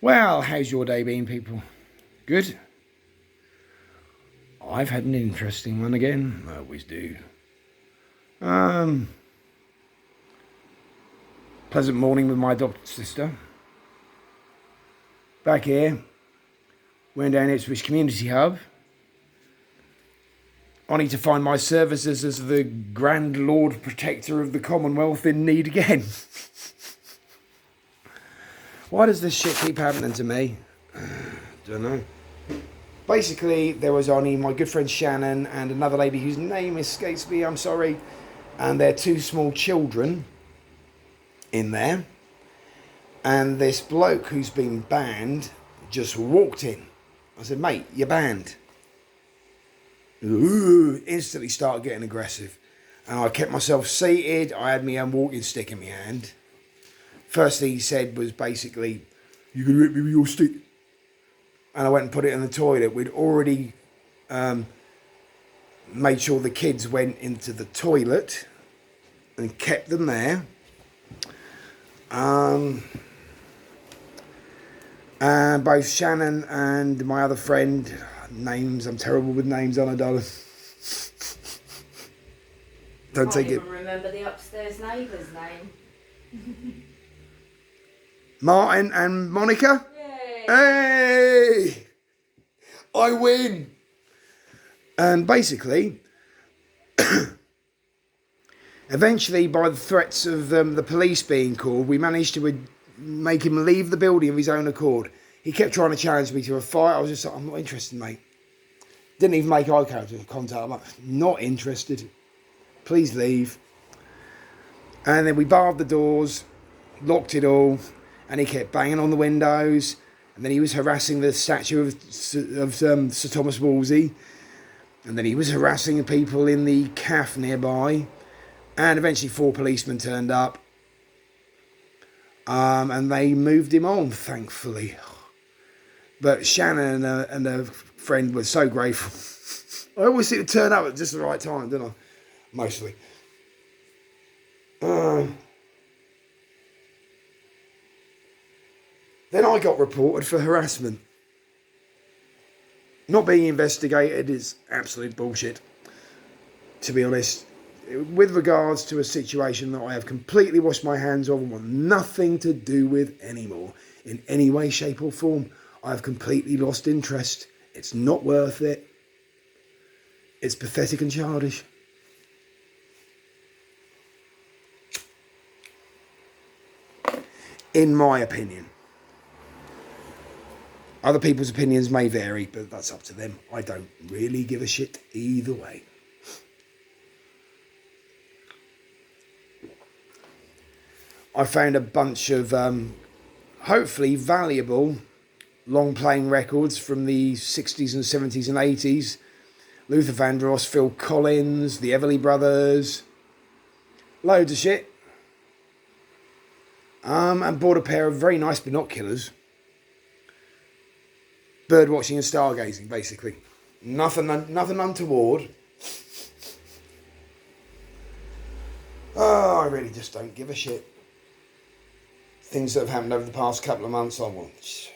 Well, how's your day been, people? Good? I've had an interesting one again. I always do. Um, Pleasant morning with my adopted sister. Back here. Went down Ipswich Community Hub. Only to find my services as the Grand Lord Protector of the Commonwealth in need again. Why does this shit keep happening to me? Don't know. Basically, there was only my good friend Shannon and another lady whose name escapes me, I'm sorry, and their two small children in there. And this bloke who's been banned just walked in. I said, mate, you're banned. Ooh, instantly started getting aggressive. And I kept myself seated. I had my own walking stick in my hand. First thing he said was basically, you can hit me with your stick. And I went and put it in the toilet. We'd already made sure the kids went into the toilet and kept them there. And both Shannon and my other friend, names, I'm terrible with names, aren't I, darling? Don't take it. I can't even remember the upstairs neighbour's name. Martin and Monica? Yay! Hey! I win! And basically, eventually, by the threats of the police being called, we managed to make him leave the building of his own accord. He kept trying to challenge me to a fight. I was just like, I'm not interested, mate. Didn't even make eye contact. I'm like, not interested. Please leave. And then we barred the doors, locked it all, and he kept banging on the windows. And then he was harassing the statue of Sir Thomas Wolsey. And then he was harassing the people in the cafe nearby. And eventually 4 policemen turned up. And they moved him on, thankfully. But Shannon and her friend were so grateful. I always seem to turn up at just the right time, don't I? Mostly. Then I got reported for harassment. Not being investigated is absolute bullshit, to be honest. With regards to a situation that I have completely washed my hands of and want nothing to do with anymore, in any way, shape or form, I have completely lost interest. It's not worth it. It's pathetic and childish. In my opinion. Other people's opinions may vary, but that's up to them. I don't really give a shit either way. I found a bunch of hopefully valuable long playing records from the 60s and 70s and 80s. Luther Vandross, Phil Collins, the Everly Brothers. Loads of shit. And bought a pair of very nice binoculars. Bird watching and stargazing, basically. Nothing untoward. Oh, I really just don't give a shit. Things that have happened over the past couple of months, it's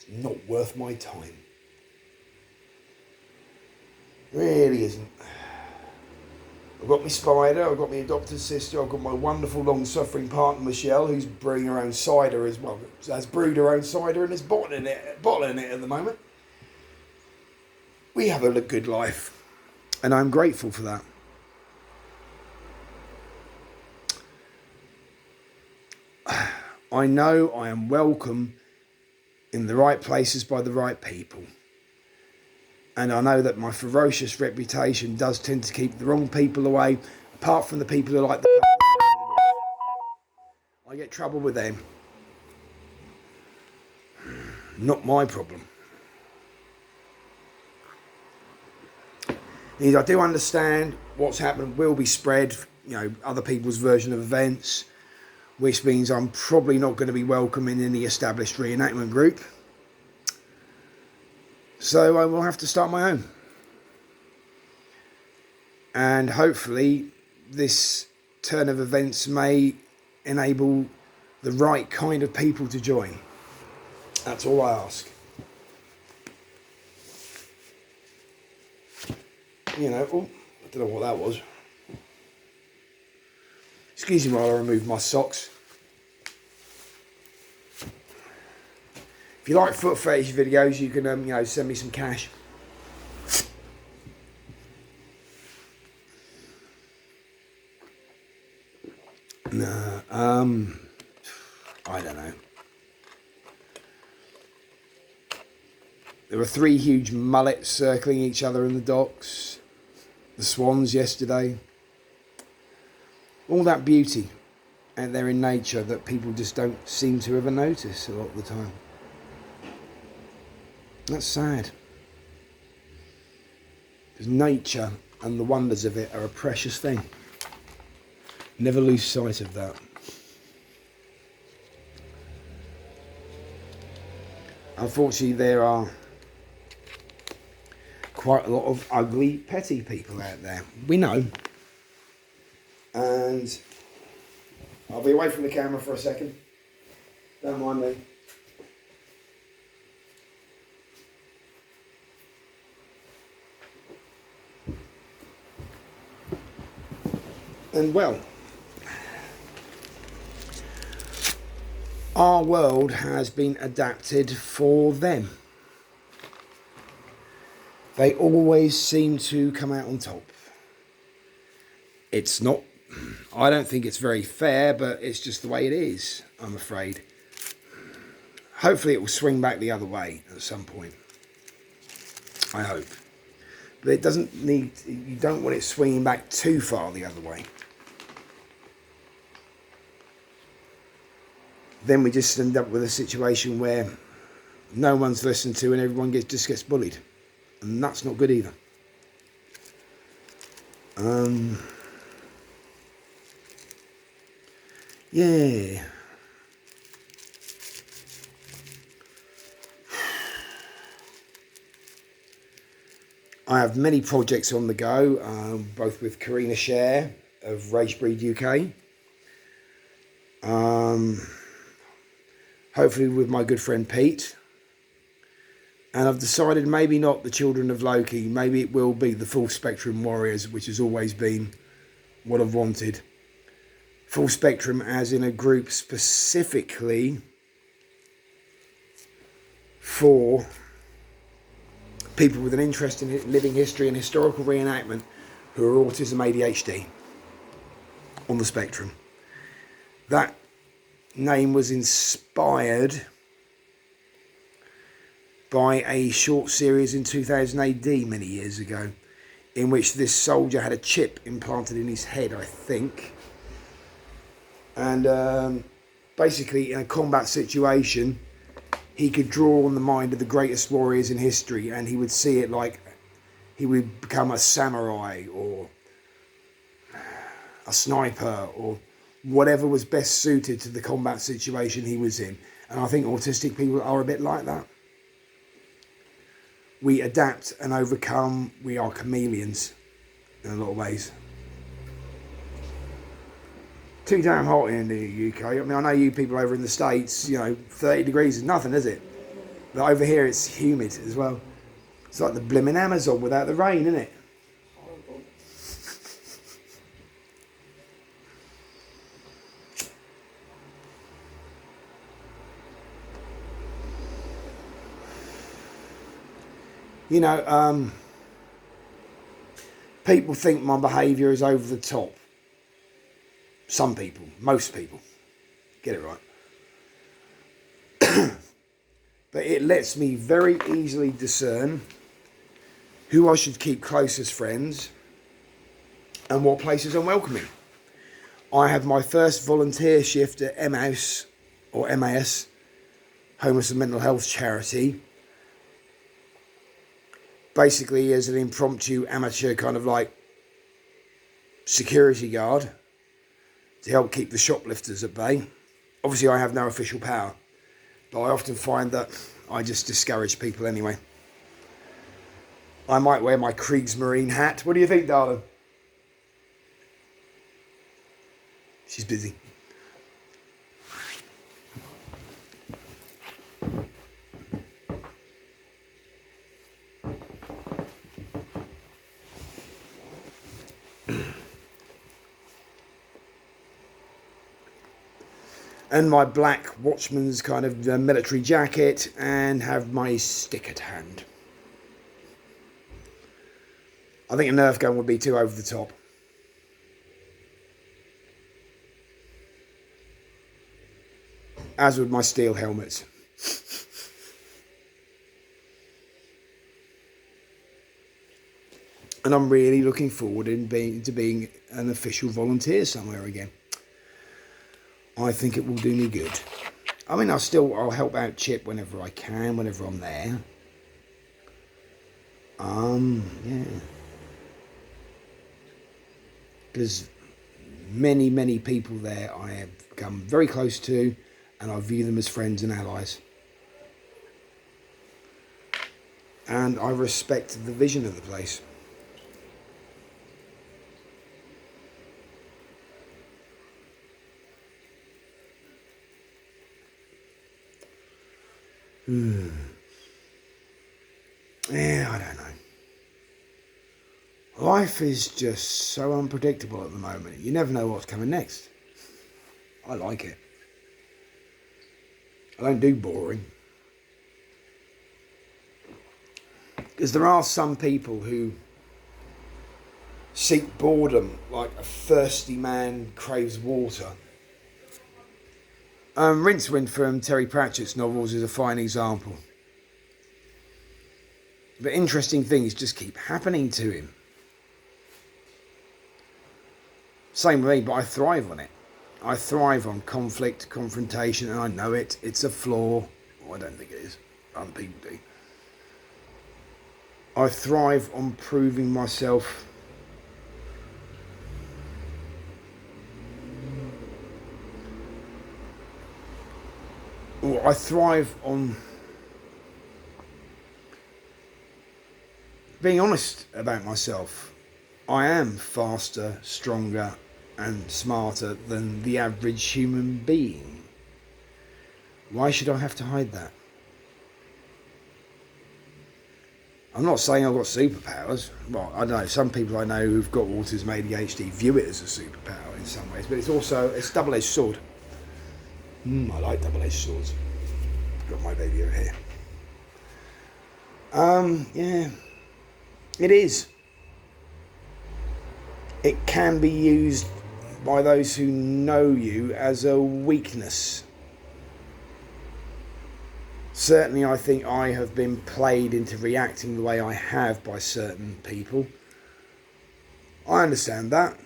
not worth my time. Really isn't. I've got my spider, I've got my adopted sister, I've got my wonderful long-suffering partner Michelle, who's brewing her own cider as well. Has brewed her own cider and is bottling it at the moment. We have a good life, and I'm grateful for that. I know I am welcome in the right places by the right people. And I know that my ferocious reputation does tend to keep the wrong people away, apart from the people who like the... I get trouble with them. Not my problem. I do understand what's happened will be spread, other people's version of events, which means I'm probably not going to be welcome in any established reenactment group. So I will have to start my own. And hopefully this turn of events may enable the right kind of people to join. That's all I ask. You know, oh, I don't know what that was. Excuse me while I remove my socks. If you like foot fetish videos, you can, you know, send me some cash. No, I don't know. There were 3 huge mullets circling each other in the docks. The swans yesterday. All that beauty out there in nature that people just don't seem to ever notice a lot of the time. That's sad. Because nature and the wonders of it are a precious thing. Never lose sight of that. Unfortunately, there are quite a lot of ugly, petty people out there. We know. And I'll be away from the camera for a second. Don't mind me. And well, our world has been adapted for them. They always seem to come out on top. It's not, I don't think it's very fair, but it's just the way it is, I'm afraid. Hopefully it will swing back the other way at some point. I hope. But it doesn't need, you don't want it swinging back too far the other way. Then we just end up with a situation where no one's listened to and everyone just gets bullied. And that's not good either. Yeah. I have many projects on the go, both with Karina Share of Rage Breed UK. Hopefully with my good friend Pete. And I've decided maybe not the Children of Loki, maybe it will be the Full Spectrum Warriors, which has always been what I've wanted. Full Spectrum as in a group specifically for people with an interest in living history and historical reenactment who are autism ADHD on the spectrum. That name was inspired by a short series in 2000 AD many years ago, in which this soldier had a chip implanted in his head, I think. And basically in a combat situation, he could draw on the mind of the greatest warriors in history, and he would see it like he would become a samurai or a sniper or whatever was best suited to the combat situation he was in. And I think autistic people are a bit like that. We adapt and overcome. We are chameleons in a lot of ways. Too damn hot in the UK. I mean, I know you people over in the States, you know, 30 degrees is nothing, is it? But over here it's humid as well. It's like the blimmin' Amazon without the rain, isn't it? You know, people think my behaviour is over the top. Some people, most people, get it right. But it lets me very easily discern who I should keep close as friends and what places I'm welcoming. I have my first volunteer shift at MAS, or MAS, Homeless and Mental Health Charity, basically as an impromptu amateur kind of like security guard to help keep the shoplifters at bay. Obviously I have no official power, but I often find that I just discourage people anyway. I might wear my Kriegsmarine hat. What do you think, darling? She's busy. and my black watchman's kind of military jacket, and have my stick at hand. I think a Nerf gun would be too over the top. As would my steel helmets. And I'm really looking forward to being an official volunteer somewhere again. I think it will do me good. I mean, I'll help out Chip whenever I can, whenever I'm there. Yeah. Because many people there I have become very close to, and I view them as friends and allies. And I respect the vision of the place. Yeah, I don't know. Life is just so unpredictable at the moment. You never know what's coming next. I like it. I don't do boring. Because there are some people who seek boredom like a thirsty man craves water. Rincewind from Terry Pratchett's novels is a fine example. But interesting things just keep happening to him. Same with me, but I thrive on it. I thrive on conflict, confrontation, and I know it. It's a flaw. Well, I don't think it is. Other people do. I thrive on proving myself. Or I thrive on being honest about myself. I am faster, stronger, and smarter than the average human being. Why should I have to hide that? I'm not saying I've got superpowers. Well, I don't know. Some people I know who've got autism, ADHD view it as a superpower in some ways, but it's a double-edged sword. I like double-edged swords. Got my baby over here. Yeah. It is. It can be used by those who know you as a weakness. Certainly, I think I have been played into reacting the way I have by certain people. I understand that.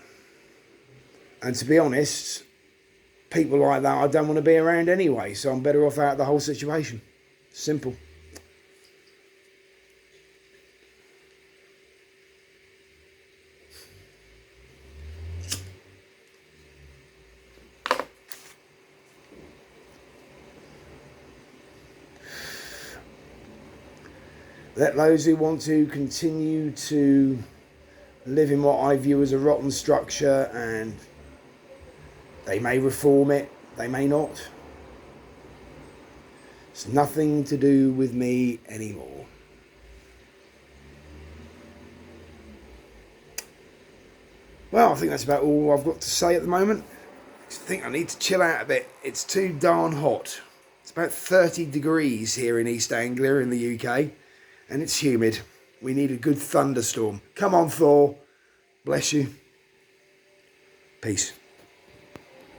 And to be honest, people like that I don't want to be around anyway, so I'm better off out of the whole situation. Simple. Let those who want to continue to live in what I view as a rotten structure, and they may reform it, they may not. It's nothing to do with me anymore. Well, I think that's about all I've got to say at the moment. I think I need to chill out a bit. It's too darn hot. It's about 30 degrees here in East Anglia in the UK. And it's humid. We need a good thunderstorm. Come on, Thor. Bless you. Peace.